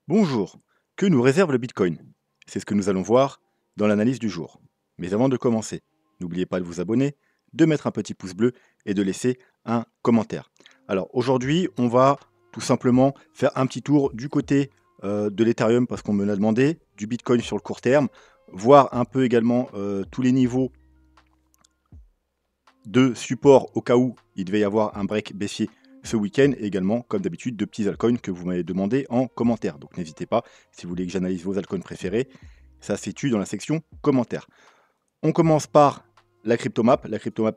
Bonjour, que nous réserve le Bitcoin? C'est ce que nous allons voir dans l'analyse du jour. Mais avant de commencer, n'oubliez pas de vous abonner, de mettre un petit pouce bleu et de laisser un commentaire. Alors aujourd'hui, on va tout simplement faire un petit tour du côté de l'Ethereum parce qu'on me l'a demandé, du Bitcoin sur le court terme, voir un peu également tous les niveaux de support au cas où il devait y avoir un break baissier ce week-end et également, comme d'habitude, de petits altcoins que vous m'avez demandé en commentaire. Donc n'hésitez pas, si vous voulez que j'analyse vos altcoins préférés, ça se situe dans la section commentaires. On commence par la cryptomap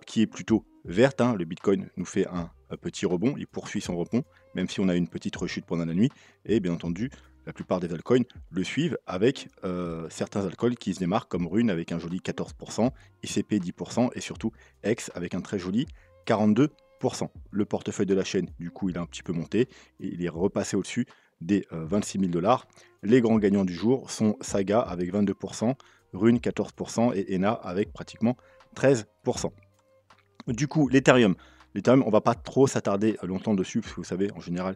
qui est plutôt verte, hein. Le Bitcoin nous fait un petit rebond, il poursuit son rebond, même si on a une petite rechute pendant la nuit. Et bien entendu, la plupart des altcoins le suivent avec certains altcoins qui se démarquent comme Rune avec un joli 14%, ICP 10% et surtout X avec un très joli 42%. Le portefeuille de la chaîne, du coup, il a un petit peu monté et il est repassé au-dessus des 26 000 $. Les grands gagnants du jour sont Saga avec 22%, Rune 14% et ENA avec pratiquement 13%. Du coup, l'Ethereum, on va pas trop s'attarder longtemps dessus, parce que vous savez, en général,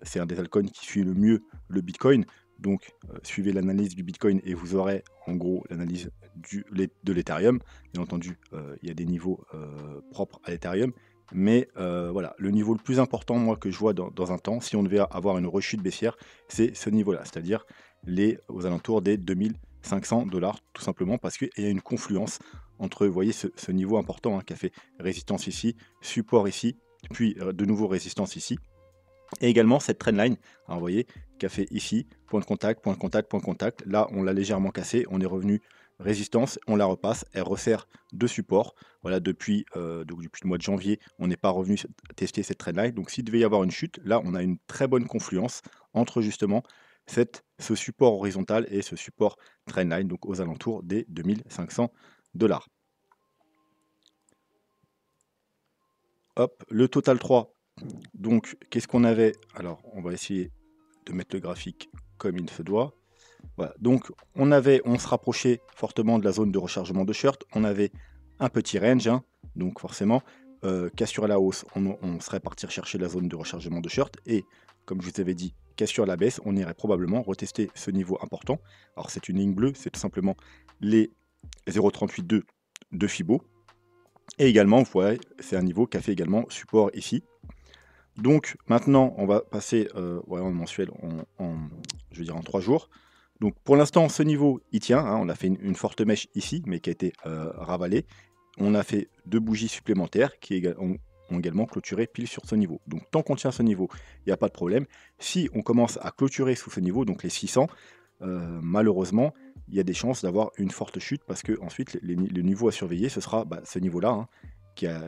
c'est un des altcoins qui suit le mieux le Bitcoin. Donc, suivez l'analyse du Bitcoin et vous aurez en gros l'analyse de l'Ethereum. Bien entendu, il y a des niveaux propres à l'Ethereum. Mais voilà, le niveau le plus important, moi, que je vois dans un temps, si on devait avoir une rechute baissière, c'est ce niveau-là, c'est-à-dire aux alentours des 2500 $, tout simplement parce qu'il y a une confluence entre, vous voyez, ce niveau important, hein, qui a fait résistance ici, support ici, puis de nouveau résistance ici. Et également cette trendline, alors vous voyez, qui a fait ici, point de contact, point de contact, point de contact. Là, on l'a légèrement cassé, on est revenu résistance, on la repasse, elle resserre de support. Voilà, depuis le mois de janvier, on n'est pas revenu tester cette trendline. Donc s'il devait y avoir une chute, là, on a une très bonne confluence entre justement ce support horizontal et ce support trendline, donc aux alentours des 2500 $. Hop, le total 3. Donc, qu'est-ce qu'on avait? Alors, on va essayer de mettre le graphique comme il se doit. Voilà. Donc, on se rapprochait fortement de la zone de rechargement de short. On avait un petit range, hein. Donc forcément, cassure à la hausse, on serait parti rechercher la zone de rechargement de short. Et comme je vous avais dit, cassure à la baisse, on irait probablement retester ce niveau important. Alors, c'est une ligne bleue, c'est tout simplement les 0,382 de Fibo. Et également, vous voyez, c'est un niveau qui a fait également support ici. Donc maintenant, on va passer en mensuel, je veux dire en 3 jours. Donc pour l'instant, ce niveau, il tient, hein. On a fait une forte mèche ici, mais qui a été ravalée. On a fait 2 bougies supplémentaires qui ont également clôturé pile sur ce niveau. Donc tant qu'on tient ce niveau, il n'y a pas de problème. Si on commence à clôturer sous ce niveau, donc les 600, malheureusement, il y a des chances d'avoir une forte chute parce que ensuite le niveau à surveiller, ce sera ce niveau-là, hein,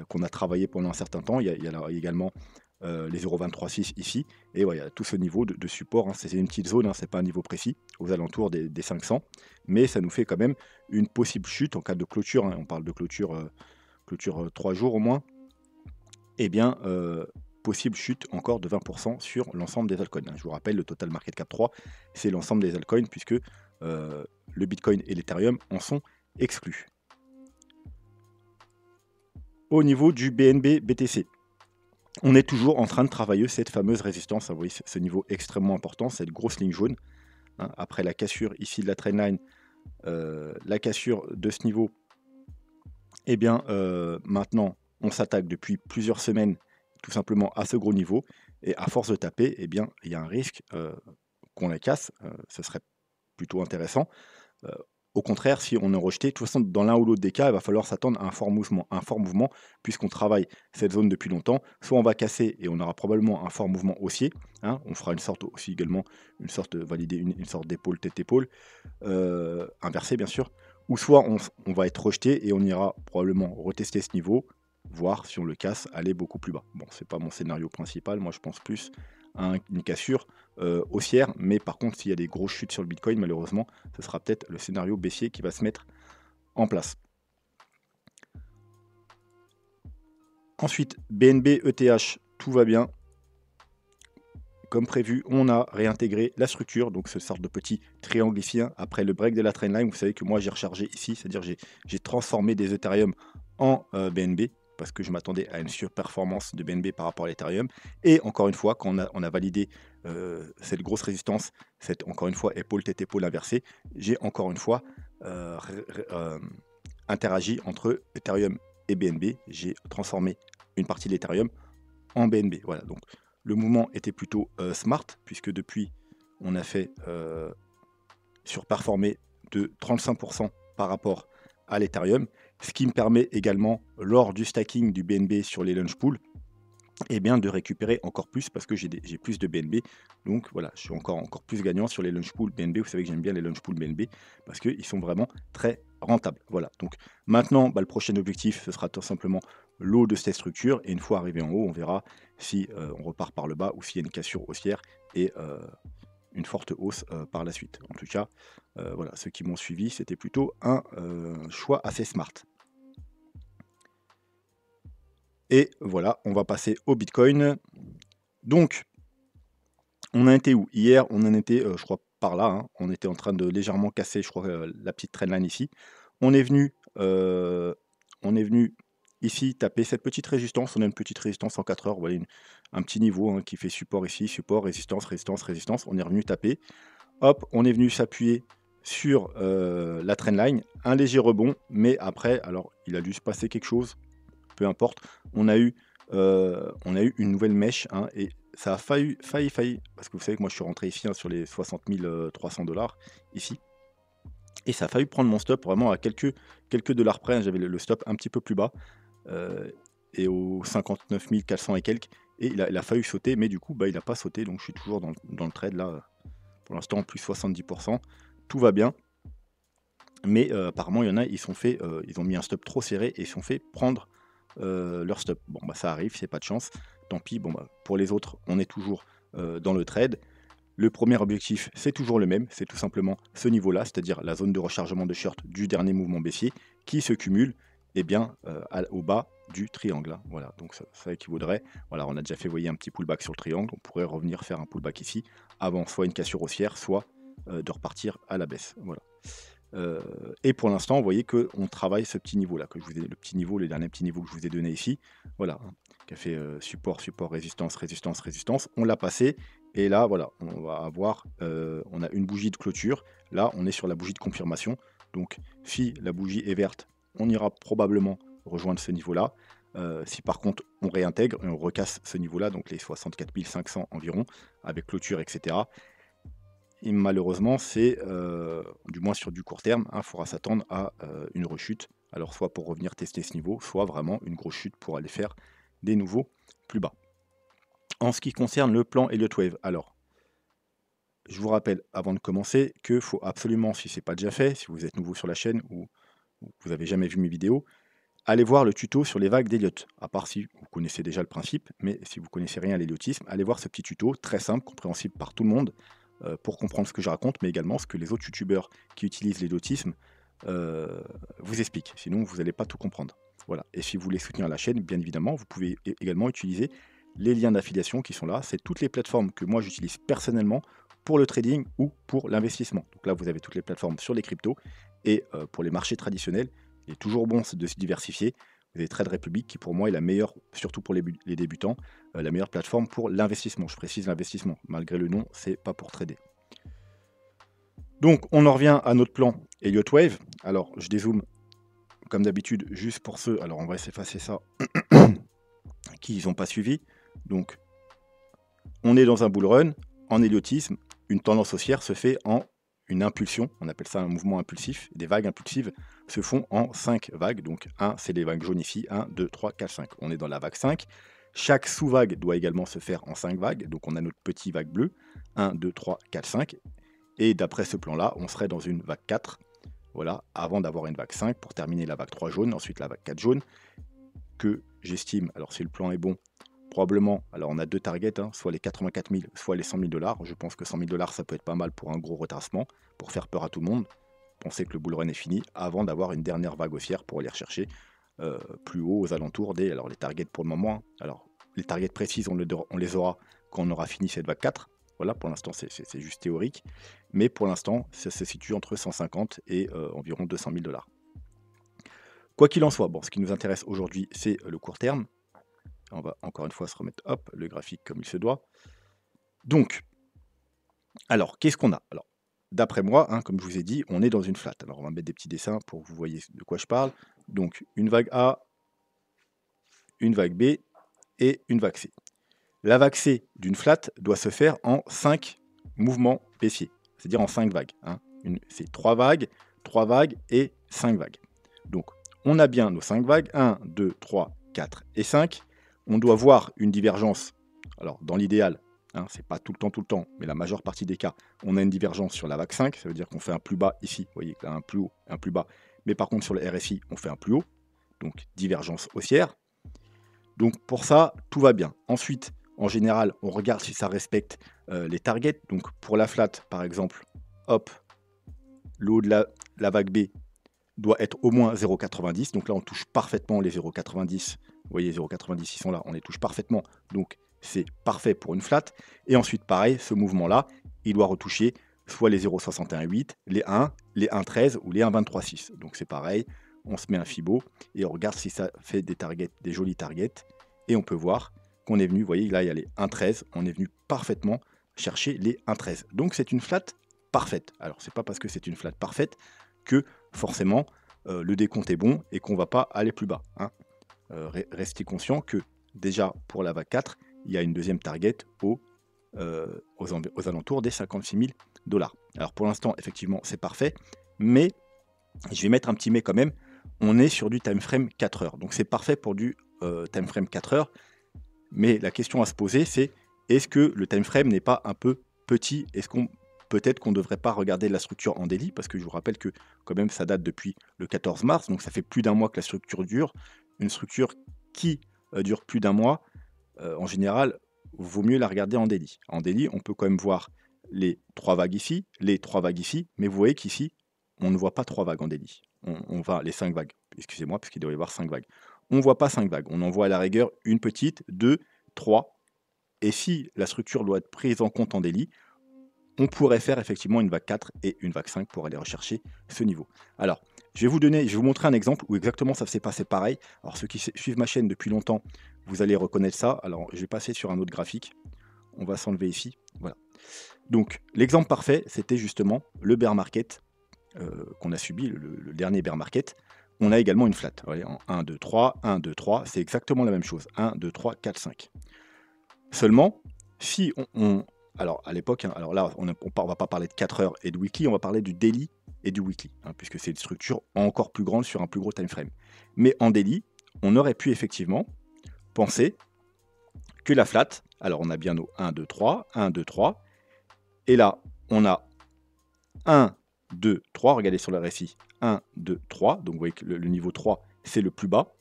qu'on a travaillé pendant un certain temps. Il y a également les 0,236 ici. Et voilà, il y a tout ce niveau de support, hein. C'est une petite zone, hein, c'est pas un niveau précis, aux alentours des 500. Mais ça nous fait quand même une possible chute en cas de clôture, hein. On parle de clôture, 3 jours au moins. Eh bien, possible chute encore de 20% sur l'ensemble des altcoins, hein. Je vous rappelle, le total market cap 3, c'est l'ensemble des altcoins puisque le Bitcoin et l'Ethereum en sont exclus. Au niveau du BNB BTC, on est toujours en train de travailler cette fameuse résistance, hein. Vous voyez ce niveau extrêmement important, cette grosse ligne jaune, hein. Après la cassure ici de la trendline, la cassure de ce niveau, eh bien maintenant on s'attaque depuis plusieurs semaines tout simplement à ce gros niveau. Et à force de taper, eh bien il y a un risque qu'on la casse, ce serait plutôt intéressant. Heu, Au contraire, si on est rejeté, de toute façon, dans l'un ou l'autre des cas, il va falloir s'attendre à un fort mouvement puisqu'on travaille cette zone depuis longtemps. Soit on va casser et on aura probablement un fort mouvement haussier, hein. On fera une sorte aussi également, une sorte valider une sorte d'épaule, tête-épaule, inversée bien sûr. Ou soit on va être rejeté et on ira probablement retester ce niveau, voir si on le casse, aller beaucoup plus bas. Bon, c'est pas mon scénario principal, moi je pense plus à une cassure haussière, mais par contre, s'il y a des grosses chutes sur le Bitcoin, malheureusement, ce sera peut-être le scénario baissier qui va se mettre en place. Ensuite, BNB ETH, tout va bien. Comme prévu, on a réintégré la structure, donc ce sorte de petit triangle ici, hein, après le break de la trendline. Vous savez que moi j'ai rechargé ici, c'est-à-dire j'ai transformé des Ethereum en BNB. parce que je m'attendais à une surperformance de BNB par rapport à l'Ethereum. Et encore une fois, quand on a validé cette grosse résistance, cette encore une fois épaule tête épaule inversée, j'ai encore une fois interagi entre Ethereum et BNB. J'ai transformé une partie de l'Ethereum en BNB. Voilà, donc le mouvement était plutôt smart, puisque depuis, on a fait surperformer de 35% par rapport à l'Ethereum, ce qui me permet également, lors du stacking du BNB sur les launch pools, eh bien, de récupérer encore plus parce que j'ai plus de BNB. Donc voilà, je suis encore plus gagnant sur les launch pools BNB. Vous savez que j'aime bien les launch pools BNB parce qu'ils sont vraiment très rentables. Voilà, donc maintenant, le prochain objectif, ce sera tout simplement l'eau de cette structure. Et une fois arrivé en haut, on verra si on repart par le bas ou s'il y a une cassure haussière et une forte hausse par la suite. En tout cas, voilà, ceux qui m'ont suivi, c'était plutôt un choix assez smart. Et voilà, on va passer au Bitcoin. Donc, on a été où? Hier, on en était, je crois, par là. Hein. On était en train de légèrement casser, je crois, la petite trendline ici. On est venu ici taper cette petite résistance. On a une petite résistance en 4 heures. Vous voyez, un petit niveau hein, qui fait support ici, support, résistance, résistance, résistance. On est revenu taper. Hop, on est venu s'appuyer sur la trendline. Un léger rebond, mais après, alors, il a dû se passer quelque chose. Peu importe, on a eu une nouvelle mèche hein, et ça a failli, parce que vous savez que moi je suis rentré ici hein, sur les 60 300 $, ici, et ça a failli prendre mon stop vraiment à quelques dollars près, hein, j'avais le stop un petit peu plus bas, et aux 59 400 et quelques, et il a failli sauter, mais du coup il n'a pas sauté, donc je suis toujours dans le trade là, pour l'instant plus 70%, tout va bien. Mais apparemment, il y en a, ils ont mis un stop trop serré et ils sont fait prendre leur stop. Bon, ça arrive, c'est pas de chance. Tant pis, pour les autres, on est toujours dans le trade. Le premier objectif, c'est toujours le même, c'est tout simplement ce niveau-là, c'est-à-dire la zone de rechargement de short du dernier mouvement baissier qui se cumule au bas du triangle. Hein. Voilà, donc ça équivaudrait. Voilà, on a déjà fait, voyez, un petit pullback sur le triangle. On pourrait revenir faire un pullback ici avant soit une cassure haussière, soit de repartir à la baisse. Voilà. Et pour l'instant, vous voyez qu'on travaille ce petit niveau-là, le dernier petit niveau que je vous ai donné ici, voilà, hein, qui a fait support, support, résistance, résistance, résistance. On l'a passé, et là, voilà, on va avoir, on a une bougie de clôture. Là, on est sur la bougie de confirmation. Donc, si la bougie est verte, on ira probablement rejoindre ce niveau-là. Si par contre on réintègre et on recasse ce niveau-là, donc les 64 500 environ, avec clôture, etc. Et malheureusement, c'est, du moins sur du court terme, il faudra s'attendre à une rechute. Alors soit pour revenir tester ce niveau, soit vraiment une grosse chute pour aller faire des nouveaux plus bas. En ce qui concerne le plan Elliott Wave, alors, je vous rappelle avant de commencer qu'il faut absolument, si ce n'est pas déjà fait, si vous êtes nouveau sur la chaîne ou vous n'avez jamais vu mes vidéos, allez voir le tuto sur les vagues d'Elliott. À part si vous connaissez déjà le principe, mais si vous ne connaissez rien à l'héliothisme, allez voir ce petit tuto très simple, compréhensible par tout le monde, pour comprendre ce que je raconte, mais également ce que les autres youtubeurs qui utilisent l'héliothisme vous expliquent. Sinon, vous n'allez pas tout comprendre. Voilà. Et si vous voulez soutenir la chaîne, bien évidemment, vous pouvez également utiliser les liens d'affiliation qui sont là. C'est toutes les plateformes que moi j'utilise personnellement pour le trading ou pour l'investissement. Donc là, vous avez toutes les plateformes sur les cryptos. Et pour les marchés traditionnels, il est toujours bon de se diversifier. Vous avez Trade Republic qui pour moi est la meilleure, surtout pour les débutants, la meilleure plateforme pour l'investissement. Je précise l'investissement, malgré le nom, c'est pas pour trader. Donc on en revient à notre plan Elliott Wave. Alors je dézoome comme d'habitude juste pour ceux, alors on va s'effacer ça, qui n'ont pas suivi. Donc on est dans un bull run, en héliothisme, une tendance haussière se fait en une impulsion, on appelle ça un mouvement impulsif. Des vagues impulsives se font en 5 vagues. Donc 1, c'est les vagues jaunes ici, 1, 2, 3, 4, 5. On est dans la vague 5. Chaque sous-vague doit également se faire en 5 vagues. Donc on a notre petit vague bleu, 1, 2, 3, 4, 5. Et d'après ce plan-là, on serait dans une vague 4. Voilà, avant d'avoir une vague 5 pour terminer la vague 3 jaune, ensuite la vague 4 jaune, que j'estime, alors si le plan est bon, probablement, alors on a deux targets, hein, soit les 84 000, soit les 100 000 $. Je pense que 100 000 $, ça peut être pas mal pour un gros retracement, pour faire peur à tout le monde. Pensez que le bull run est fini avant d'avoir une dernière vague haussière pour aller rechercher plus haut aux alentours des... Alors les targets pour le moment, alors les targets précises, on les aura quand on aura fini cette vague 4. Voilà, pour l'instant c'est juste théorique. Mais pour l'instant, ça se situe entre 150 et environ 200 000 $. Quoi qu'il en soit, bon, ce qui nous intéresse aujourd'hui, c'est le court terme. On va encore une fois se remettre, hop, le graphique comme il se doit. Donc, alors, qu'est-ce qu'on a? Alors, d'après moi, hein, comme je vous ai dit, on est dans une flat. Alors, on va mettre des petits dessins pour que vous voyez de quoi je parle. Donc, une vague A, une vague B et une vague C. La vague C d'une flat doit se faire en 5 mouvements baissiers, c'est-à-dire en 5 vagues. Hein. C'est 3 vagues et 5 vagues. Donc, on a bien nos 5 vagues, 1, 2, 3, 4 et 5. On doit voir une divergence. Alors, dans l'idéal, hein, c'est pas tout le temps, mais la majeure partie des cas, on a une divergence sur la vague 5, ça veut dire qu'on fait un plus bas ici, vous voyez, un plus haut, un plus bas. Mais par contre, sur le RSI, on fait un plus haut, donc divergence haussière. Donc pour ça, tout va bien. Ensuite, en général, on regarde si ça respecte les targets. Donc pour la flat, par exemple, hop, le haut de la vague B doit être au moins 0,90. Donc là, on touche parfaitement les 0,90. Vous voyez, 0,90, ils sont là, on les touche parfaitement. Donc c'est parfait pour une flat. Et ensuite, pareil, ce mouvement-là, il doit retoucher soit les 0,618, les 1, les 1,13 ou les 1,236. Donc c'est pareil, on se met un Fibo et on regarde si ça fait des targets, des jolis targets. Et on peut voir qu'on est venu, vous voyez, là, il y a les 1,13. On est venu parfaitement chercher les 1,13. Donc c'est une flat parfaite. Alors, c'est pas parce que c'est une flat parfaite que forcément le décompte est bon et qu'on ne va pas aller plus bas. Hein. Restez conscient que déjà pour la vague 4, il y a une deuxième target aux alentours des 56 000 $. Alors pour l'instant, effectivement, c'est parfait, mais je vais mettre un petit mais quand même. On est sur du time frame 4 heures. Donc c'est parfait pour du time frame 4 heures. Mais la question à se poser, c'est est-ce que le time frame n'est pas un peu petit? Est-ce qu'on peut-être qu'on ne devrait pas regarder la structure en daily? Parce que je vous rappelle que quand même ça date depuis le 14 mars, donc ça fait plus d'un mois que la structure dure. Une structure qui dure plus d'un mois, en général, vaut mieux la regarder en daily. En daily, on peut quand même voir les 3 vagues ici, les 3 vagues ici, mais vous voyez qu'ici, on ne voit pas 3 vagues en daily. On va les 5 vagues, excusez-moi, parce qu'il doit y avoir 5 vagues. On ne voit pas 5 vagues, on en voit à la rigueur une petite, 2, 3. Et si la structure doit être prise en compte en daily, on pourrait faire effectivement une vague 4 et une vague 5 pour aller rechercher ce niveau. Alors, je vais vous montrer un exemple où exactement ça s'est passé pareil. Alors, ceux qui suivent ma chaîne depuis longtemps, vous allez reconnaître ça. Alors, je vais passer sur un autre graphique. On va s'enlever ici. Voilà. Donc, l'exemple parfait, c'était justement le bear market qu'on a subi, le dernier bear market. On a également une flat. Voyez, en 1, 2, 3, 1, 2, 3, c'est exactement la même chose. 1, 2, 3, 4, 5. Seulement, si alors à l'époque, hein, alors là, on ne va pas parler de 4 heures et de weekly, on va parler du daily et du weekly, hein, puisque c'est une structure encore plus grande sur un plus gros time frame. Mais en daily, on aurait pu effectivement penser que la flat, alors on a bien nos 1, 2, 3, 1, 2, 3, et là, on a 1, 2, 3, regardez sur le RSI, 1, 2, 3, donc vous voyez que le niveau 3, c'est le plus bas,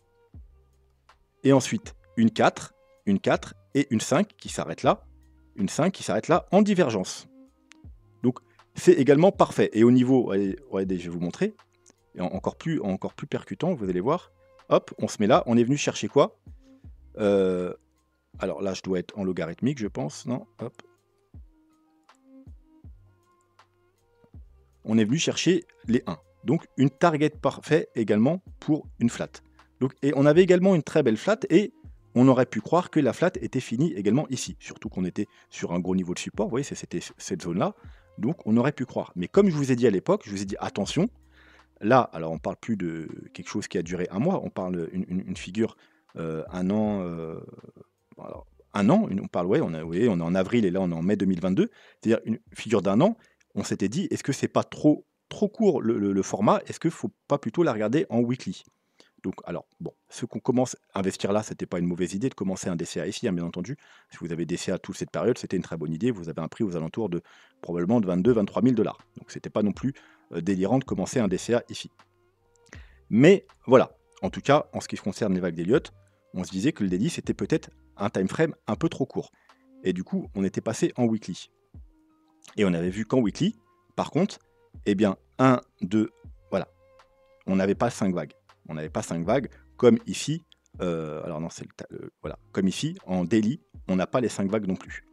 et ensuite une 4 et une 5 qui s'arrête là, une 5 qui s'arrête là en divergence. Donc c'est également parfait. Et au niveau, regardez, je vais vous montrer, et encore plus percutant, vous allez voir, hop, on se met là, on est venu chercher quoi alors là, je dois être en logarithmique, je pense, non? Hop. On est venu chercher les 1. Donc une target parfait également pour une flat. Donc, et on avait également une très belle flat et on aurait pu croire que la flat était finie également ici. Surtout qu'on était sur un gros niveau de support, vous voyez, c'était cette zone-là. Donc on aurait pu croire. Mais comme je vous ai dit à l'époque, je vous ai dit attention, là, alors on parle plus de quelque chose qui a duré un mois, on parle une figure un an, alors, un an, on parle, ouais, on est en avril et là on est en mai 2022, c'est-à-dire une figure d'un an, on s'était dit, est-ce que c'est pas trop court le format? Est-ce qu'il ne faut pas plutôt la regarder en weekly? Donc, alors, bon, ceux qu'on commence à investir là, c'était pas une mauvaise idée de commencer un DCA ici, hein, bien entendu. Si vous avez DCA toute cette période, c'était une très bonne idée. Vous avez un prix aux alentours de probablement de 22-23 000 $. Donc, c'était pas non plus délirant de commencer un DCA ici. Mais voilà, en tout cas, en ce qui concerne les vagues d'Elliott, on se disait que le daily, c'était peut-être un time frame un peu trop court. Et du coup, on était passé en weekly. Et on avait vu qu'en weekly, par contre, eh bien, 1, 2, voilà, on n'avait pas 5 vagues. On n'avait pas 5 vagues, comme ici, alors non, c'est voilà, comme ici, en daily, on n'a pas les 5 vagues non plus.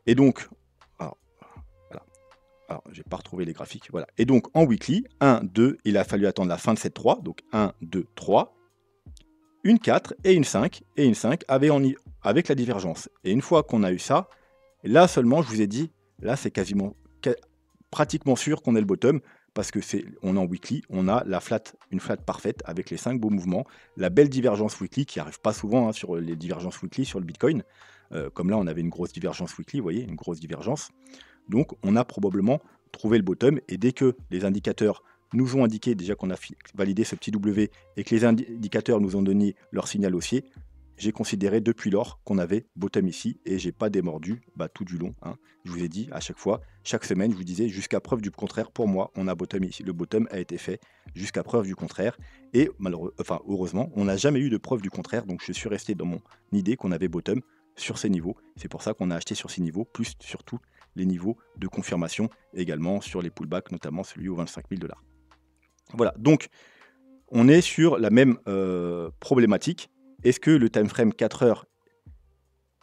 Et donc, alors, voilà, Alors, je n'ai pas retrouvé les graphiques. Voilà. Et donc, en weekly, 1, 2, il a fallu attendre la fin de cette 3. Donc, 1, 2, 3. Une 4 et une 5. Et une 5 avec la divergence. Et une fois qu'on a eu ça, là seulement, je vous ai dit, là, c'est pratiquement sûr qu'on est le bottom. Parce que on est en weekly, on a une flat parfaite avec les 5 beaux mouvements. La belle divergence weekly qui n'arrive pas souvent sur les divergences weekly sur le Bitcoin. Comme là, on avait une grosse divergence weekly, vous voyez, une grosse divergence. Donc, on a probablement trouvé le bottom. Et dès que les indicateurs nous ont indiqué, déjà qu'on a validé ce petit W, et que les indicateurs nous ont donné leur signal haussier, j'ai considéré depuis lors qu'on avait bottom ici, et j'ai pas démordu tout du long. Je vous ai dit à chaque fois, chaque semaine, je vous disais, jusqu'à preuve du contraire, pour moi, on a bottom ici. Le bottom a été fait jusqu'à preuve du contraire. Et heureusement, on n'a jamais eu de preuve du contraire, donc je suis resté dans mon idée qu'on avait bottom sur ces niveaux. C'est pour ça qu'on a acheté sur ces niveaux, plus surtout les niveaux de confirmation, également sur les pullbacks, notamment celui aux 25 000 $. Voilà, donc on est sur la même problématique. Est-ce que le time frame 4 heures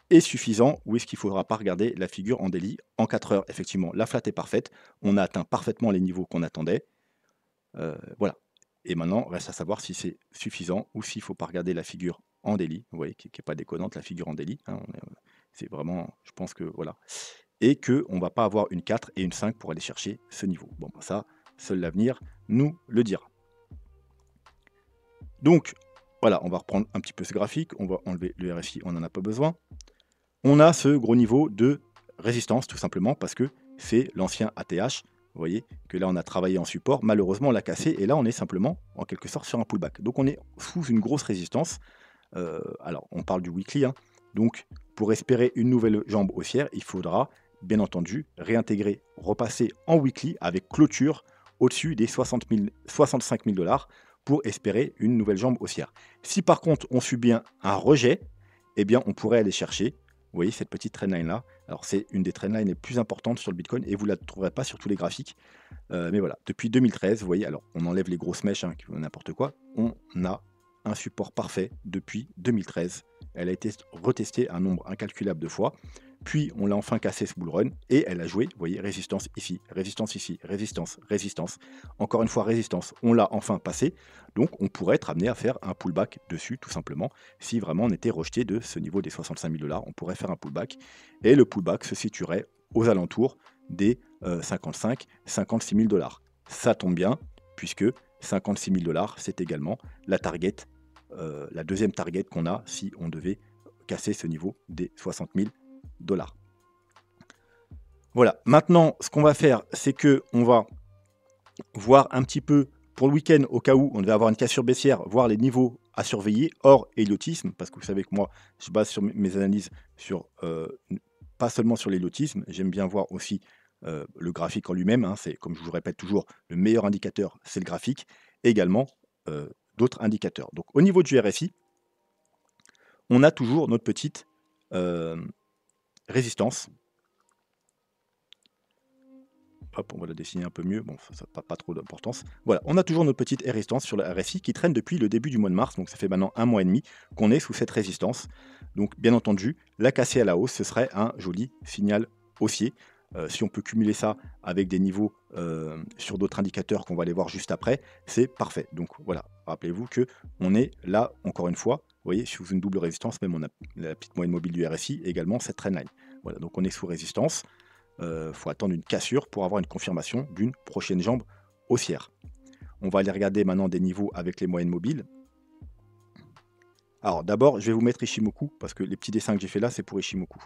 est suffisant ou est-ce qu'il ne faudra pas regarder la figure en daily? En 4 heures, effectivement, la flat est parfaite. On a atteint parfaitement les niveaux qu'on attendait. Voilà. Et maintenant, reste à savoir si c'est suffisant ou s'il ne faut pas regarder la figure en daily. Vous voyez, qui n'est pas déconnante, la figure en daily. C'est vraiment, je pense que voilà. Et qu'on ne va pas avoir une 4 et une 5 pour aller chercher ce niveau. Bon, ça, seul l'avenir nous le dira. Donc, voilà, on va reprendre un petit peu ce graphique. On va enlever le RSI, on n'en a pas besoin. On a ce gros niveau de résistance, tout simplement, parce que c'est l'ancien ATH. Vous voyez que là, on a travaillé en support. Malheureusement, on l'a cassé. Et là, on est simplement, en quelque sorte, sur un pullback. Donc, on est sous une grosse résistance. Alors, on parle du weekly. Donc, pour espérer une nouvelle jambe haussière, il faudra, bien entendu, réintégrer, repasser en weekly avec clôture au-dessus des 65 000 $ pour espérer une nouvelle jambe haussière. Si par contre, on subit un rejet, eh bien, on pourrait aller chercher, vous voyez, cette petite trendline là. Alors, c'est une des trendlines les plus importantes sur le Bitcoin et vous ne la trouverez pas sur tous les graphiques. Mais voilà, depuis 2013, vous voyez, alors, on enlève les grosses mèches, n'importe quoi, on a un support parfait depuis 2013. Elle a été retestée un nombre incalculable de fois. Puis, on l'a enfin cassé ce bull run et elle a joué, vous voyez, résistance ici, résistance, résistance. Encore une fois, résistance. On l'a enfin passé. Donc, on pourrait être amené à faire un pullback dessus, tout simplement. Si vraiment on était rejeté de ce niveau des 65 000 $, on pourrait faire un pullback. Et le pullback se situerait aux alentours des 55-56 000 $. Ça tombe bien, puisque 56 000 $, c'est également la target, la deuxième target qu'on a si on devait casser ce niveau des 60 000 $. Voilà, maintenant ce qu'on va faire, c'est que on va voir un petit peu pour le week-end, au cas où on devait avoir une cassure baissière, voir les niveaux à surveiller hors héliotisme, parce que vous savez que moi je base sur mes analyses sur pas seulement sur l'héliotisme, j'aime bien voir aussi le graphique en lui-même. C'est, comme je vous répète toujours, le meilleur indicateur, c'est le graphique, et également d'autres indicateurs. Donc au niveau du RSI, on a toujours notre petite résistance. Hop, on va la dessiner un peu mieux, bon, ça n'a pas trop d'importance. Voilà, on a toujours notre petite résistance sur la RSI qui traîne depuis le début du mois de mars, donc ça fait maintenant 1 mois et demi qu'on est sous cette résistance. Donc bien entendu, la casser à la hausse, ce serait un joli signal haussier. Si on peut cumuler ça avec des niveaux sur d'autres indicateurs qu'on va aller voir juste après, c'est parfait. Donc voilà, rappelez-vous que on est là, encore une fois, vous voyez, sous une double résistance, même on a la petite moyenne mobile du RSI, également cette trendline. Voilà, donc on est sous résistance. Faut attendre une cassure pour avoir une confirmation d'une prochaine jambe haussière. On va aller regarder maintenant des niveaux avec les moyennes mobiles. Alors d'abord, je vais vous mettre Ishimoku, parce que les petits dessins que j'ai fait là, c'est pour Ishimoku.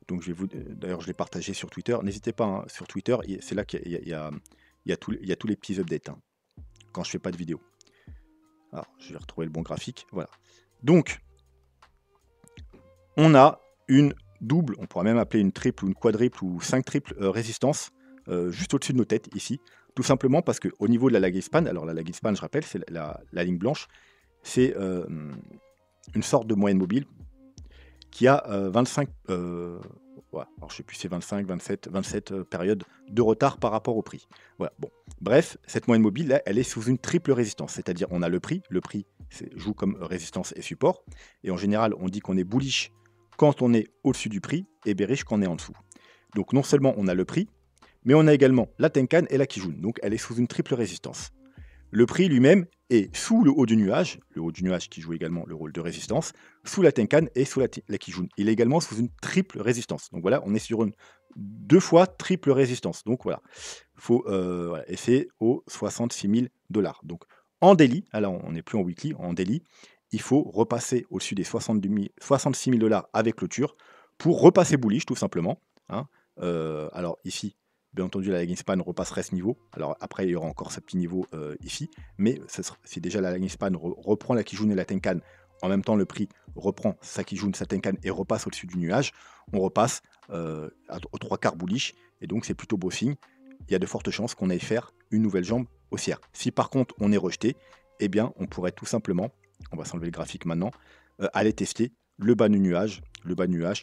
Donc d'ailleurs, je l'ai partagé sur Twitter. N'hésitez pas, sur Twitter, c'est là qu'il y a tous les petits updates, quand je fais pas de vidéo. Alors, je vais retrouver le bon graphique. Voilà. Donc, on a une double, on pourra même appeler une triple ou une quadruple ou 5 triples résistances juste au-dessus de nos têtes ici, tout simplement parce qu'au niveau de la lagging span, alors la lagging span, je rappelle, c'est la ligne blanche, c'est une sorte de moyenne mobile qui a 25, voilà, alors je sais plus, c'est 25, 27 périodes de retard par rapport au prix. Voilà, bon. Bref, cette moyenne mobile, là, elle est sous une triple résistance, c'est-à-dire on a le prix joue comme résistance et support, et en général, on dit qu'on est bullish quand on est au-dessus du prix et bearish quand on est en dessous. Donc non seulement on a le prix, Mais on a également la Tenkan et la Kijun, donc elle est sous une triple résistance. Le prix lui-même est sous le haut du nuage qui joue également le rôle de résistance, sous la Tenkan et sous la Kijun. Il est également sous une triple résistance. Donc voilà, on est sur une 2 fois triple résistance. Donc voilà, voilà. Et c'est aux 66 000 $. Donc en daily, alors on n'est plus en weekly, en daily, il faut repasser au-dessus des 66 000 $ avec clôture pour repasser bullish tout simplement, hein. Alors ici, bien entendu, la lagging span repasserait ce niveau. Alors après, il y aura encore ce petit niveau ici. Mais si déjà la lagging span reprend la Kijun et la Tenkan, en même temps le prix reprend sa Kijun, sa Tenkan et repasse au-dessus du nuage, on repasse aux 3/4 bullish. Et donc c'est plutôt beau signe. Il y a de fortes chances qu'on aille faire une nouvelle jambe haussière. Si par contre on est rejeté, eh bien on pourrait tout simplement, on va s'enlever le graphique maintenant, aller tester le bas du nuage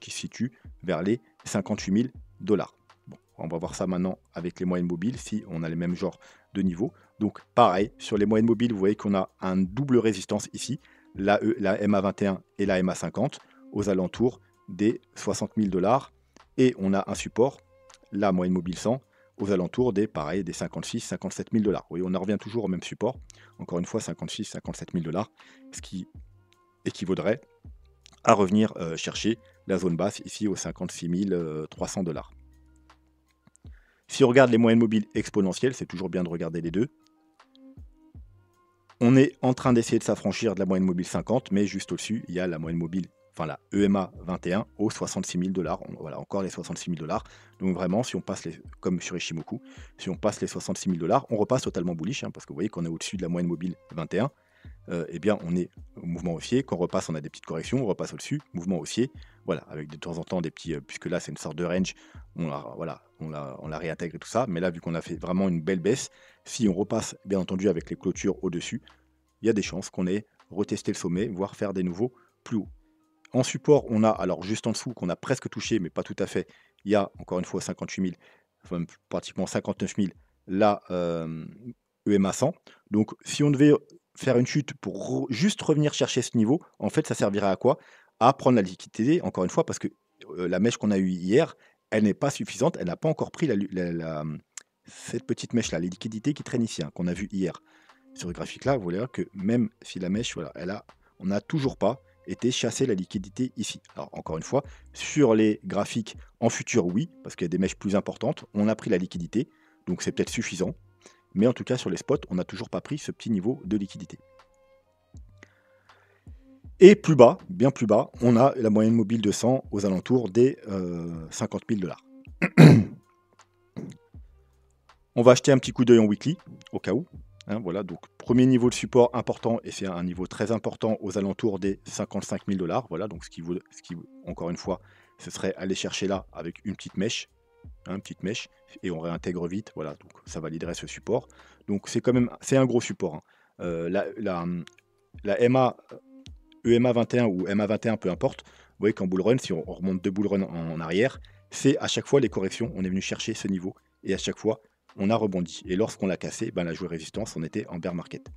qui se situe vers les 58 000 $. Bon, on va voir ça maintenant avec les moyennes mobiles, si on a les mêmes genres de niveaux. Donc pareil, sur les moyennes mobiles, vous voyez qu'on a un double résistance ici, la MA21 et la MA50, aux alentours des 60 000 $. Et on a un support, la moyenne mobile 100, aux alentours des 56-57 000 $. Vous voyez, on en revient toujours au même support. Encore une fois, 56-57 000 $, ce qui équivaudrait à revenir chercher la zone basse ici aux 56 300 $. Si on regarde les moyennes mobiles exponentielles, c'est toujours bien de regarder les deux. On est en train d'essayer de s'affranchir de la moyenne mobile 50, mais juste au-dessus, il y a la moyenne mobile, enfin la EMA 21 aux 66 000 $. Voilà, encore les 66 000 $. Donc vraiment, si on passe comme sur Ishimoku, si on passe les 66 000 $, on repasse totalement bullish, hein, parce que vous voyez qu'on est au-dessus de la moyenne mobile 21. Eh bien, on est au mouvement haussier. Quand on repasse, on a des petites corrections, on repasse au-dessus, mouvement haussier. Voilà, avec de temps en temps des petits, puisque là c'est une sorte de range, on la réintègre et tout ça. Mais là, vu qu'on a fait vraiment une belle baisse, si on repasse, bien entendu, avec les clôtures au-dessus, il y a des chances qu'on ait retesté le sommet, voire faire des nouveaux plus hauts. En support, on a, alors juste en dessous, qu'on a presque touché, mais pas tout à fait, il y a encore une fois 58 000, enfin, pratiquement 59 000, la EMA 100. Donc si on devait faire une chute pour juste revenir chercher ce niveau, en fait, ça servirait à quoi? À prendre la liquidité, encore une fois, parce que la mèche qu'on a eue hier, elle n'est pas suffisante, elle n'a pas encore pris cette petite mèche-là, les liquidités qui traînent ici, hein, qu'on a vu hier. Sur le graphique-là, vous voyez que même si la mèche, voilà, on n'a toujours pas été chasser la liquidité ici. Alors encore une fois, sur les graphiques en futur, oui, parce qu'il y a des mèches plus importantes, on a pris la liquidité, donc c'est peut-être suffisant. Mais en tout cas, sur les spots, on n'a toujours pas pris ce petit niveau de liquidité. Et plus bas, bien plus bas, on a la moyenne mobile de 100 aux alentours des 50 000 $. On va acheter un petit coup d'œil en weekly, au cas où. Hein, voilà, donc premier niveau de support important, et c'est un niveau très important aux alentours des 55 000 $. Voilà, donc ce qui, encore une fois, ce serait aller chercher là avec une petite mèche. Petite mèche, et on réintègre vite, voilà, donc ça validerait ce support. Donc c'est quand même, c'est un gros support, hein. La EMA 21 ou MA 21, peu importe, vous voyez qu'en bull run, si on remonte 2 bull run en arrière, c'est à chaque fois les corrections, on est venu chercher ce niveau, et à chaque fois, on a rebondi. Et lorsqu'on l'a cassé, ben, la joué résistance, on était en bear market.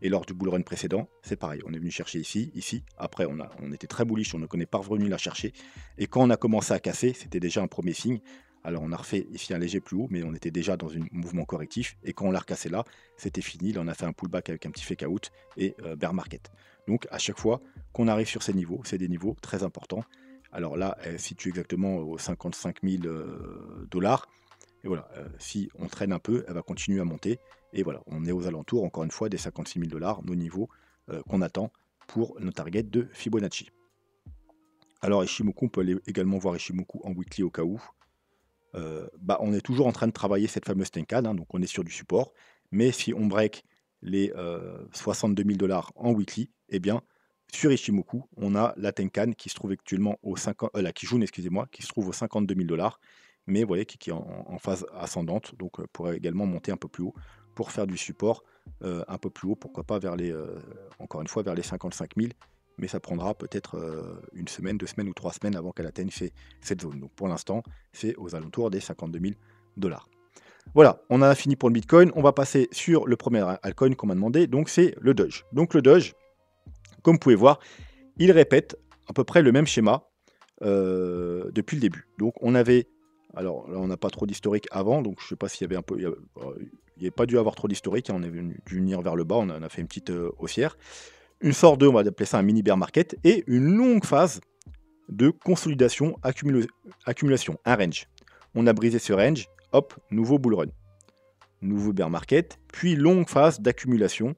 Et lors du bull run précédent, c'est pareil, on est venu chercher ici, après on était très bullish, on ne connaît pas revenu la chercher, et quand on a commencé à casser, c'était déjà un premier signe. Alors on a refait ici un léger plus haut, mais on était déjà dans un mouvement correctif, et quand on l'a recassé là, c'était fini, là on a fait un pullback avec un petit fake out, et bear market. Donc à chaque fois qu'on arrive sur ces niveaux, c'est des niveaux très importants. Alors là, elle se situe exactement aux 55 000 $, et voilà, si on traîne un peu, elle va continuer à monter, et voilà, on est aux alentours, encore une fois, des 56 000 $, nos niveaux qu'on attend pour nos targets de Fibonacci. Alors Ishimoku, on peut aller également voir Ishimoku en weekly au cas où. On est toujours en train de travailler cette fameuse Tenkan, hein, donc on est sur du support, mais si on break les 62 000 $ en weekly, eh bien sur Ishimoku, on a la Tenkan qui se trouve actuellement au 50, la Kijun, excusez-moi, qui se trouve aux 52 000 $, mais vous voyez qui est en phase ascendante, donc pourrait également monter un peu plus haut pour faire du support un peu plus haut, pourquoi pas vers les, encore une fois, vers les 55 000, mais ça prendra peut-être une semaine, 2 semaines ou 3 semaines avant qu'elle atteigne cette zone. Donc pour l'instant, c'est aux alentours des 52 000 $. Voilà, on a fini pour le Bitcoin. On va passer sur le premier altcoin qu'on m'a demandé, donc c'est le Doge. Donc le Doge, comme vous pouvez voir, il répète à peu près le même schéma depuis le début. Donc on avait Alors là, on n'a pas trop d'historique avant, donc je sais pas s'il y avait un peu, il n'y avait pas dû avoir trop d'historique, hein, on est dû venir vers le bas, on a fait une petite haussière. Une sorte de, on va appeler ça un mini bear market, et une longue phase de consolidation, accumulation, un range. On a brisé ce range, hop, nouveau bull run, nouveau bear market, puis longue phase d'accumulation,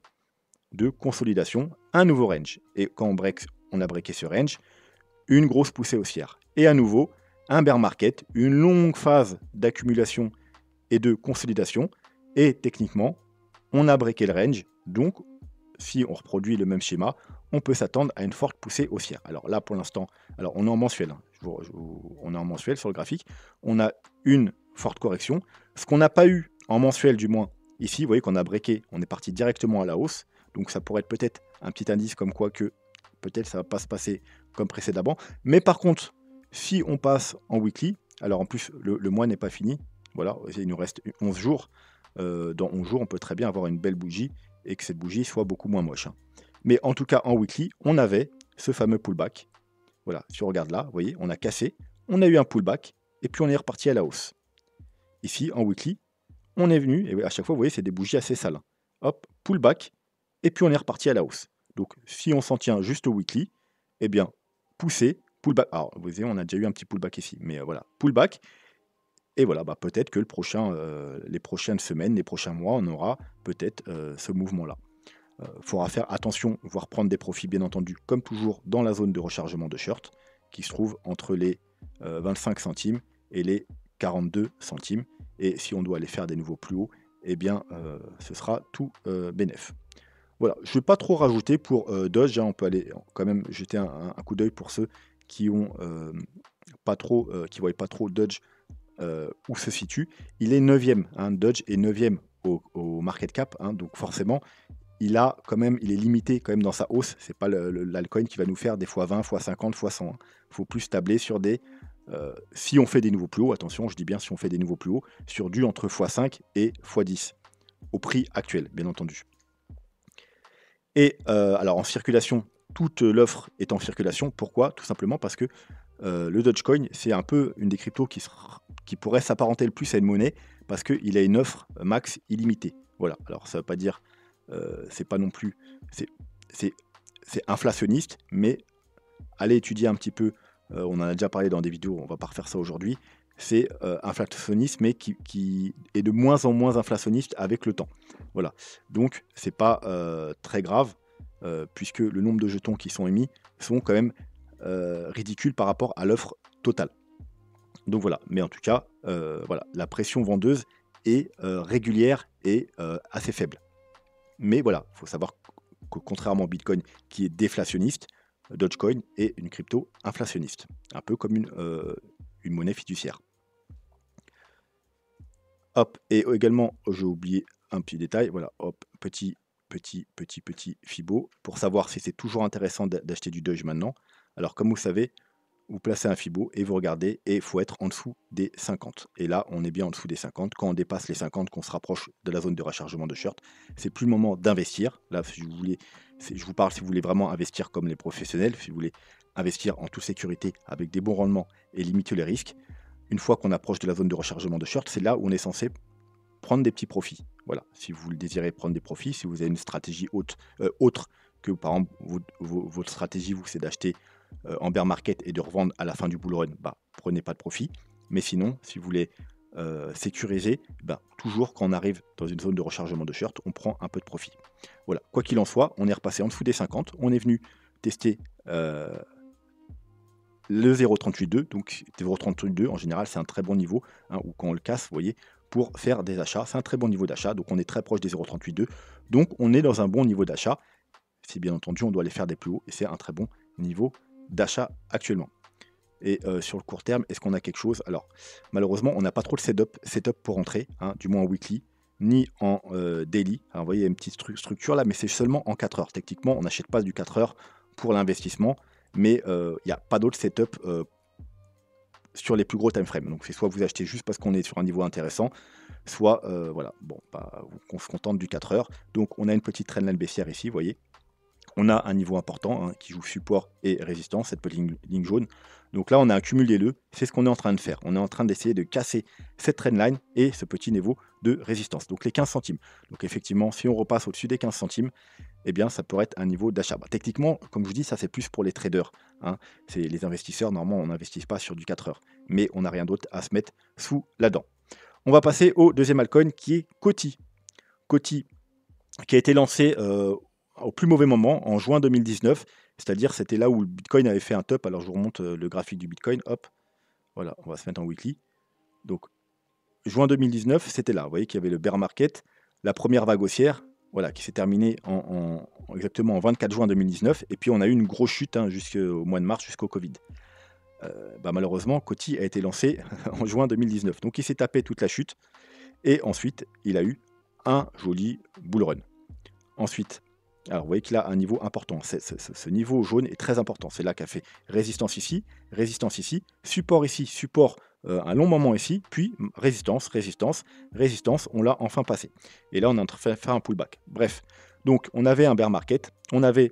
de consolidation, un nouveau range. Et quand on a breaké ce range, une grosse poussée haussière. Et à nouveau, un bear market, une longue phase d'accumulation et de consolidation. Et techniquement, on a breaké le range. Donc, si on reproduit le même schéma, on peut s'attendre à une forte poussée haussière. Alors là, pour l'instant, alors on est en mensuel. Hein. On est en mensuel sur le graphique. On a une forte correction. Ce qu'on n'a pas eu en mensuel, du moins, ici, vous voyez qu'on a breaké, on est parti directement à la hausse. Donc ça pourrait être peut-être un petit indice comme quoi que peut-être ça ne va pas se passer comme précédemment. Mais par contre, si on passe en weekly, alors en plus, le mois n'est pas fini. Voilà, il nous reste 11 jours. Dans 11 jours, on peut très bien avoir une belle bougie et que cette bougie soit beaucoup moins moche. Hein. Mais en tout cas, en weekly, on avait ce fameux pullback. Voilà, si on regarde là, vous voyez, on a cassé, on a eu un pullback, et puis on est reparti à la hausse. Ici, en weekly, on est venu, et à chaque fois, vous voyez, c'est des bougies assez sales. Hop, pullback, et puis on est reparti à la hausse. Donc, si on s'en tient juste au weekly, eh bien, poussée, pullback. Alors, vous voyez, on a déjà eu un petit pullback ici, mais voilà, pullback. Et voilà, bah, peut-être que les prochaines semaines, les prochains mois, on aura peut-être ce mouvement-là. Il faudra faire attention, voire prendre des profits, bien entendu, comme toujours, dans la zone de rechargement de short, qui se trouve entre les 25 centimes et les 42 centimes. Et si on doit aller faire des nouveaux plus hauts, eh bien, ce sera tout bénef. Voilà, je ne vais pas trop rajouter pour Doge. Hein, on peut aller quand même jeter un coup d'œil pour ceux qui ont pas trop, qui voient pas trop Doge où se situe. Il est 9e, hein, Doge est 9e au market cap, hein, donc forcément, il est limité quand même dans sa hausse. C'est pas l'altcoin qui va nous faire des fois 20, fois 50, fois 100. Il faut plus tabler sur des... si on fait des nouveaux plus hauts, attention, je dis bien si on fait des nouveaux plus hauts, sur du entre x5 et x10, au prix actuel, bien entendu. Et alors en circulation, toute l'offre est en circulation. Pourquoi? Tout simplement parce que le Dogecoin, c'est un peu une des cryptos qui pourrait s'apparenter le plus à une monnaie, parce qu'il a une offre max illimitée. Voilà, alors ça ne veut pas dire, c'est pas non plus, c'est inflationniste, mais allez étudier un petit peu, on en a déjà parlé dans des vidéos, on va pas refaire ça aujourd'hui, c'est inflationniste, mais qui est de moins en moins inflationniste avec le temps. Voilà, donc c'est pas très grave, puisque le nombre de jetons qui sont émis sont quand même ridicules par rapport à l'offre totale. Donc voilà, mais en tout cas, voilà, la pression vendeuse est régulière et assez faible. Mais voilà, il faut savoir que contrairement au Bitcoin qui est déflationniste, Dogecoin est une crypto inflationniste, un peu comme une monnaie fiduciaire. Hop, et également, j'ai oublié un petit détail, voilà, hop, petit Fibo, pour savoir si c'est toujours intéressant d'acheter du Doge maintenant. Alors comme vous savez, vous placez un Fibo et vous regardez, et il faut être en dessous des 50. Et là, on est bien en dessous des 50. Quand on dépasse les 50, qu'on se rapproche de la zone de rechargement de short, c'est plus le moment d'investir. Là, si je vous parle si vous voulez vraiment investir comme les professionnels, si vous voulez investir en toute sécurité avec des bons rendements et limiter les risques. Une fois qu'on approche de la zone de rechargement de short, c'est là où on est censé prendre des petits profits. Voilà, si vous le désirez prendre des profits, si vous avez une stratégie autre que par exemple votre stratégie, vous, c'est d'acheter en bear market et de revendre à la fin du bull run, bah, prenez pas de profit. Mais sinon, si vous voulez sécuriser, bah, toujours quand on arrive dans une zone de rechargement de short, on prend un peu de profit. Voilà, quoi qu'il en soit, on est repassé en dessous des 50, on est venu tester le 0,382, donc 0,382 en général c'est un très bon niveau, hein, ou quand on le casse, vous voyez, pour faire des achats, c'est un très bon niveau d'achat, donc on est très proche des 0,382, donc on est dans un bon niveau d'achat, si bien entendu on doit aller faire des plus hauts, et c'est un très bon niveau d'achat actuellement. Et sur le court terme, est-ce qu'on a quelque chose? Alors malheureusement on n'a pas trop de setup pour rentrer, hein, du moins en weekly, ni en daily. Alors vous voyez il y a une petite structure là, mais c'est seulement en 4 heures. Techniquement on n'achète pas du 4 heures pour l'investissement, mais il n'y a pas d'autre setup sur les plus gros time frames. Donc c'est soit vous achetez juste parce qu'on est sur un niveau intéressant, soit voilà, bon, on se contente du 4 heures. Donc on a une petite trendline baissière ici, vous voyez. On a un niveau important hein, qui joue support et résistance, cette petite ligne jaune. Donc là, on a un cumul des deux. C'est ce qu'on est en train de faire. On est en train d'essayer de casser cette trendline et ce petit niveau de résistance. Donc les 15 centimes. Donc effectivement, si on repasse au-dessus des 15 centimes, eh bien, ça pourrait être un niveau d'achat. Bah, techniquement, comme je vous dis, ça c'est plus pour les traders. Hein. C'est les investisseurs, normalement, on n'investit pas sur du 4 heures. Mais on n'a rien d'autre à se mettre sous la dent. On va passer au deuxième altcoin qui est Coty. Coty, qui a été lancé au plus mauvais moment, en juin 2019. C'est-à-dire, c'était là où le Bitcoin avait fait un top. Alors, je vous remonte le graphique du Bitcoin. Hop, voilà, on va se mettre en weekly. Donc, juin 2019, c'était là. Vous voyez qu'il y avait le bear market, la première vague haussière, voilà, qui s'est terminée exactement en 24 juin 2019. Et puis, on a eu une grosse chute hein, jusqu'au mois de mars, jusqu'au Covid. Malheureusement, Coty a été lancé en juin 2019. Donc, il s'est tapé toute la chute. Et ensuite, il a eu un joli bull run. Ensuite, alors vous voyez qu'il a un niveau important. Ce niveau jaune est très important. C'est là qu'a fait résistance ici, support ici, support un long moment ici, puis résistance, résistance, résistance. On l'a enfin passé. Et là, on est en train de faire un pullback. Bref, donc on avait un bear market, on avait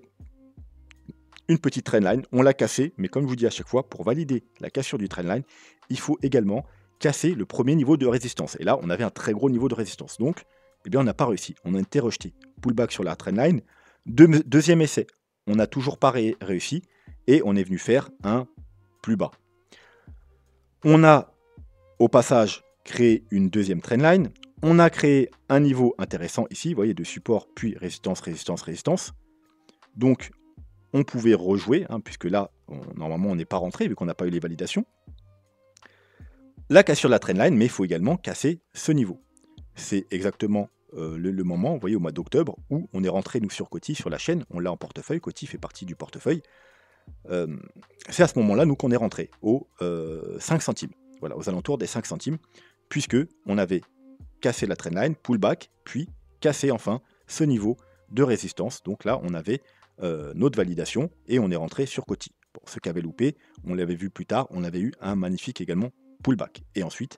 une petite trendline, on l'a cassé, mais comme je vous dis à chaque fois, pour valider la cassure du trendline, il faut également casser le premier niveau de résistance. Et là, on avait un très gros niveau de résistance. Donc, eh bien, on n'a pas réussi. On a été rejeté. Pullback sur la trendline. Deuxième essai, on n'a toujours pas réussi et on est venu faire un plus bas. On a au passage créé une deuxième trendline. On a créé un niveau intéressant ici, vous voyez, de support, puis résistance, résistance, résistance. Donc, on pouvait rejouer, hein, puisque là, normalement, on n'est pas rentré, vu qu'on n'a pas eu les validations. La cassure de la trendline, mais il faut également casser ce niveau. C'est exactement le moment, vous voyez, au mois d'octobre, où on est rentré, nous, sur Coty, sur la chaîne, on l'a en portefeuille, Coty fait partie du portefeuille. C'est à ce moment-là, nous, qu'on est rentré aux 5 centimes, voilà, aux alentours des 5 centimes, puisque on avait cassé la trendline, pullback, puis cassé enfin ce niveau de résistance. Donc là, on avait notre validation et on est rentré sur Coty. Pour ceux qui avaient loupé, on l'avait vu plus tard, on avait eu un magnifique également pullback. Et ensuite,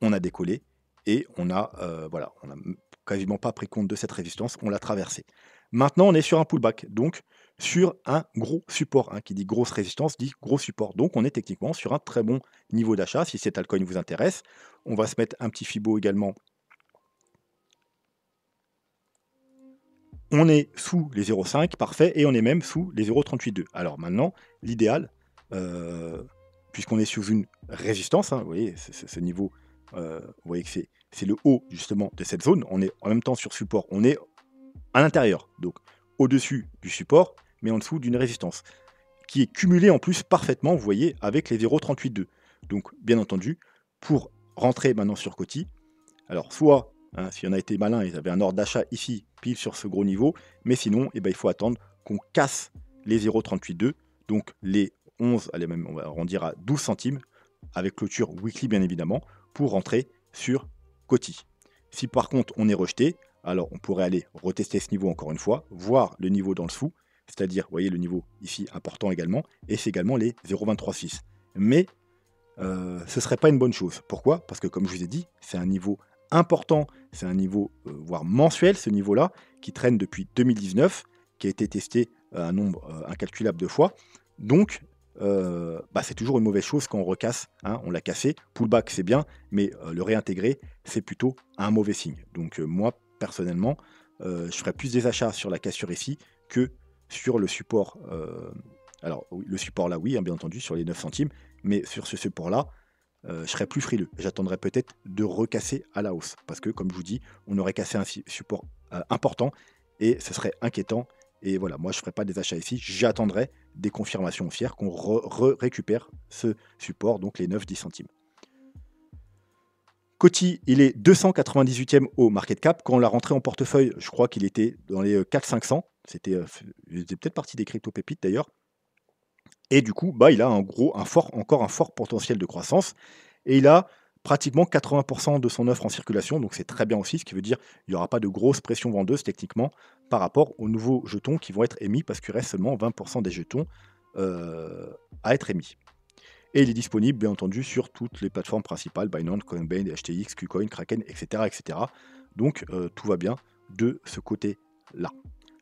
on a décollé et on a quasiment pas pris compte de cette résistance, on l'a traversée. Maintenant, on est sur un pullback, donc sur un gros support. Hein, qui dit grosse résistance, dit gros support. Donc, on est techniquement sur un très bon niveau d'achat. Si cet altcoin vous intéresse, on va se mettre un petit Fibo également. On est sous les 0,5, parfait, et on est même sous les 0,382. Alors maintenant, l'idéal, puisqu'on est sous une résistance, hein, vous voyez, ce niveau, vous voyez que c'est le haut justement de cette zone, on est en même temps sur support, on est à l'intérieur, donc au-dessus du support, mais en dessous d'une résistance, qui est cumulée en plus parfaitement, vous voyez, avec les 0,382. Donc bien entendu, pour rentrer maintenant sur Coty, alors soit, hein, si on a été malin, ils avaient un ordre d'achat ici, pile sur ce gros niveau, mais sinon, il faut attendre qu'on casse les 0,382, donc les 11, allez même on va arrondir à 12 centimes, avec clôture weekly bien évidemment, pour rentrer sur Coty. Si par contre on est rejeté, alors on pourrait aller retester ce niveau encore une fois, voir le niveau dans le dessous, c'est-à-dire, vous voyez le niveau ici important également, et c'est également les 0,236. Mais ce ne serait pas une bonne chose. Pourquoi? Parce que comme je vous ai dit, c'est un niveau important, c'est un niveau voire mensuel, ce niveau-là, qui traîne depuis 2019, qui a été testé un nombre incalculable de fois. Donc, c'est toujours une mauvaise chose quand on recasse, hein, on l'a cassé. Pullback, c'est bien, mais le réintégrer, c'est plutôt un mauvais signe. Donc, moi, personnellement, je ferais plus des achats sur la cassure ici que sur le support. Alors, le support là, oui, hein, bien entendu, sur les 9 centimes, mais sur ce support-là, je serais plus frileux. J'attendrai peut-être de recasser à la hausse. Parce que, comme je vous dis, on aurait cassé un support important et ce serait inquiétant. Et voilà, moi, je ne ferai pas des achats ici. J'attendrai des confirmations haussières qu'on récupère ce support, donc les 9-10 centimes. Coty, il est 298e au market cap. Quand on l'a rentré en portefeuille, je crois qu'il était dans les 400-500. C'était peut-être partie des crypto-pépites d'ailleurs. Et du coup, il a encore un fort potentiel de croissance. Et il a pratiquement 80% de son offre en circulation. Donc c'est très bien aussi, ce qui veut dire qu'il n'y aura pas de grosse pression vendeuse techniquement par rapport aux nouveaux jetons qui vont être émis, parce qu'il reste seulement 20% des jetons à être émis. Et il est disponible, bien entendu, sur toutes les plateformes principales, Binance, Coinbase, HTX, KuCoin, Kraken, etc. etc. Donc tout va bien de ce côté-là.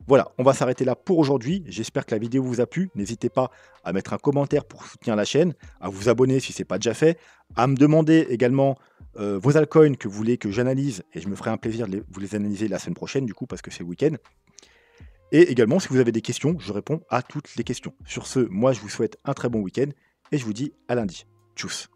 Voilà, on va s'arrêter là pour aujourd'hui. J'espère que la vidéo vous a plu. N'hésitez pas à mettre un commentaire pour soutenir la chaîne, à vous abonner si ce n'est pas déjà fait, à me demander également vos altcoins que vous voulez que j'analyse, et je me ferai un plaisir de vous les analyser la semaine prochaine, du coup, parce que c'est le week-end. Et également, si vous avez des questions, je réponds à toutes les questions. Sur ce, moi, je vous souhaite un très bon week-end, et je vous dis à lundi. Tchuss.